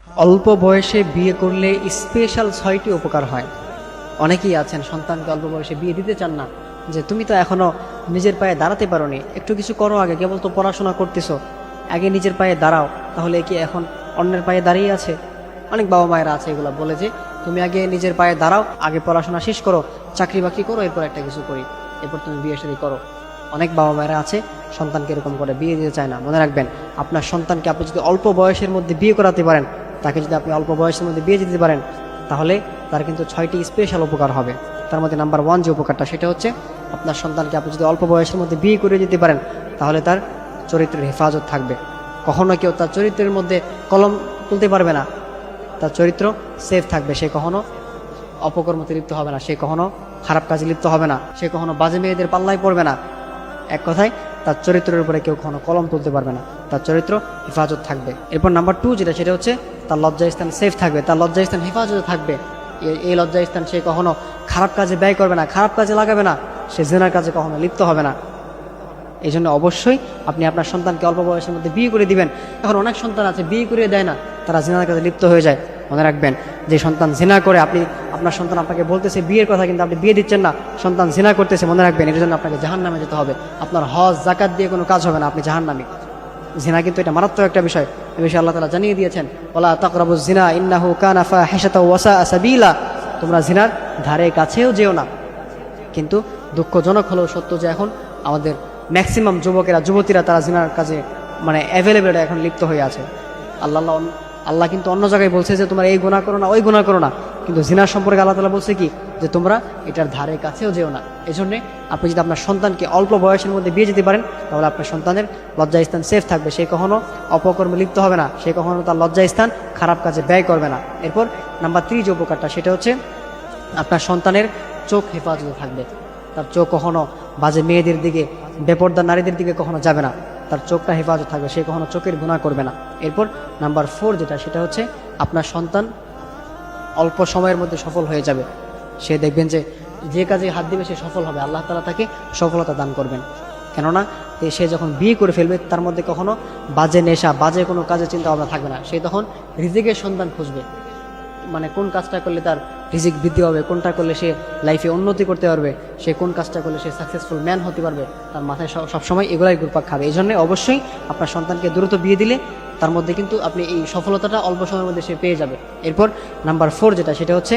অল্প বয়সে বিয়ে করলে স্পেশাল 6টি উপকার হয়। অনেকেই আছেন সন্তানকে অল্প বয়সে বিয়ে দিতে চান না, যে তুমি তো এখনো নিজের পায়ে দাঁড়াতে পারোনি, একটু কিছু করো, আগে কেবল তো পড়াশোনা করতেছো, আগে নিজের পায়ে দাঁড়াও, তাহলে কি এখন অন্যের পায়ে দাঁড়িয়ে আছে? অনেক বাবা মায়েরা আছে এগুলো বলে যে তুমি আগে নিজের পায়ে দাঁড়াও, আগে পড়াশোনা শেষ করো, চাকরি বাকরি করো, এরপর একটা কিছু করি, এরপর তুমি বিয়ে শাদী করো। অনেক বাবা মায়েরা আছে সন্তানকে এরকম করে বিয়ে দিতে চায় না। মনে রাখবেন, আপনার সন্তানকে আপনি যদি অল্প বয়সের মধ্যে বিয়ে করাতে পারেন, তাকে যদি আপনি অল্প বয়সের মধ্যে বিয়ে দিতে পারেন, তাহলে তার কিন্তু 6টি স্পেশাল উপকার হবে। তার মধ্যে নাম্বার 1 যে উপকারটা, সেটা হচ্ছে আপনার সন্তানকে আপনি যদি অল্প বয়সের মধ্যে বিয়ে করে দিতে পারেন, তাহলে তার চরিত্রের হেফাজত থাকবে। কখনো কেউ তার চরিত্রের মধ্যে কলম তুলতে পারবে না, তার চরিত্র সেফ থাকবে, সে কখনো অপকর্মতে লিপ্ত হবে না, সে কখনো খারাপ কাজে লিপ্ত হবে না, সে কখনো বাজে মেয়েদের পাল্লায় পড়বে না। এক কথায় তার চরিত্রের উপরে কেউ কখনো কলম তুলতে পারবে না, তার চরিত্র হেফাজত থাকবে। এরপর নাম্বার 2 যেটা, সেটা হচ্ছে তার লজ্জাস্থান সেফ থাকবে, তার লজ্জাস্থান হেফাজতে থাকবে। এই লজ্জাস্থান সে কখনো খারাপ কাজে ব্যয় করবে না, খারাপ কাজে লাগাবে না, সে জিনার কাজে কখনো লিপ্ত হবে না। এই জন্য অবশ্যই আপনি আপনার সন্তানকে অল্প বয়সের মধ্যে বিয়ে করে দিবেন। এখন অনেক সন্তান আছে বিয়ে করে দেয় না, তারা জিনার কাজে লিপ্ত হয়ে যায়। মনে রাখবেন, যে সন্তান জিনা করে, আপনার সন্তান আপনাকে বলতেছে বিয়ের কথা, কিন্তু আপনি বিয়ে দিচ্ছেন না, সন্তান জিনা করতেছে, মনে রাখবেন এর জন্য আপনাকে জাহান্নামে যেতে হবে। আপনার হজ জাকাত দিয়ে কোনো কাজ হবে না, আপনি জাহান্নামী। জিনা কিন্তু এটা মারাত্মক একটা বিষয়, এই বিষয়ে আল্লাহ তাআলা জানিয়ে দিয়েছেন, ওয়ালা তাকরাবুজ জিনা ইন্নাহু কানা ফাহিশাতাও ওয়া সাআ সাবিলা। তোমরা জিনার ধারে কাছেও যেও না। কিন্তু দুঃখজনক হলেও সত্য যে এখন আমাদের ম্যাক্সিমাম যুবতীরা তারা জিনার কাজে অ্যাভেলেবেল এখন লিপ্ত হয়ে আছে। আল্লাহ কিন্তু অন্য জায়গায় বলছে যে তোমরা এই গুনাহ করো না, ওই গুনাহ করো না, কিন্তু জিনার সম্পর্কে আল্লাহ তাআলা বলছে কি, যে তোমরা এটার ধারে কাছেও যেও না। এই জন্যে আপনি যদি আপনার সন্তানকে অল্প বয়সের মধ্যে বিয়ে দিতে পারেন, তাহলে আপনার সন্তানের লজ্জাস্থান সেফ থাকবে, সে কখনো অপকর্মে লিপ্ত হবে না, সে কখনো তার লজ্জাস্থান খারাপ কাজে ব্যয় করবে না। এরপর নাম্বার 3 যে উপকারটা, সেটা হচ্ছে আপনার সন্তানের চোখ হেফাজতে থাকবে, তার চোখ কখনো বাজে মেয়েদের দিকে, বেপর্দা নারীদের দিকে কখনো যাবে না, তার চোখটা হেফাজত থাকবে, সে কখনো চোখের গুনাহ করবে না। এরপর নাম্বার 4 যেটা, সেটা হচ্ছে আপনার সন্তান অল্প সময়ের মধ্যে সফল হয়ে যাবে। সে দেখবেন যে কাজে হাত দিবে সে সফল হবে, আল্লাহ তাআলা তাকে সফলতা দান করবেন। কেননা সে যখন বিয়ে করে ফেলবে, তার মধ্যে কখনো বাজে নেশা, বাজে কোনো কাজের চিন্তা ভাবনা থাকবে না। সে তখন রিজিকের সন্ধান খুঁজবে, কোন কাজটা করলে তার রিজিক বৃদ্ধি হবে, কোনটা করলে সে লাইফে উন্নতি করতে পারবে, সে কোন কাজটা করলে সে সাকসেসফুল ম্যান হতে পারবে, তার মাথায় সবসময় এগুলাই ঘুরপাক খাবে। এই জন্য অবশ্যই আপনার সন্তানকে দ্রুত বিয়ে দিলে তার মধ্যে কিন্তু আপনি এই সফলতাটা অল্প সময়ের মধ্যে সে পেয়ে যাবে। এরপর নাম্বার 4 যেটা, সেটা হচ্ছে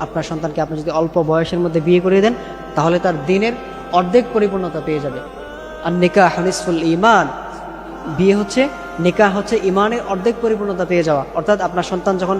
আপনার সন্তানকে আপনি যদি অল্প বয়সের মধ্যে বিয়ে করে দেন, তাহলে তার দিনের অর্ধেক পরিপূর্ণতা পেয়ে যাবে। আর নিকাহ নিসফুল ঈমান, বিয়ে হচ্ছে, নিকাহ হচ্ছে ইমানের অর্ধেক পরিপূর্ণতা পেয়ে যাওয়া। অর্থাৎ আপনার সন্তান যখন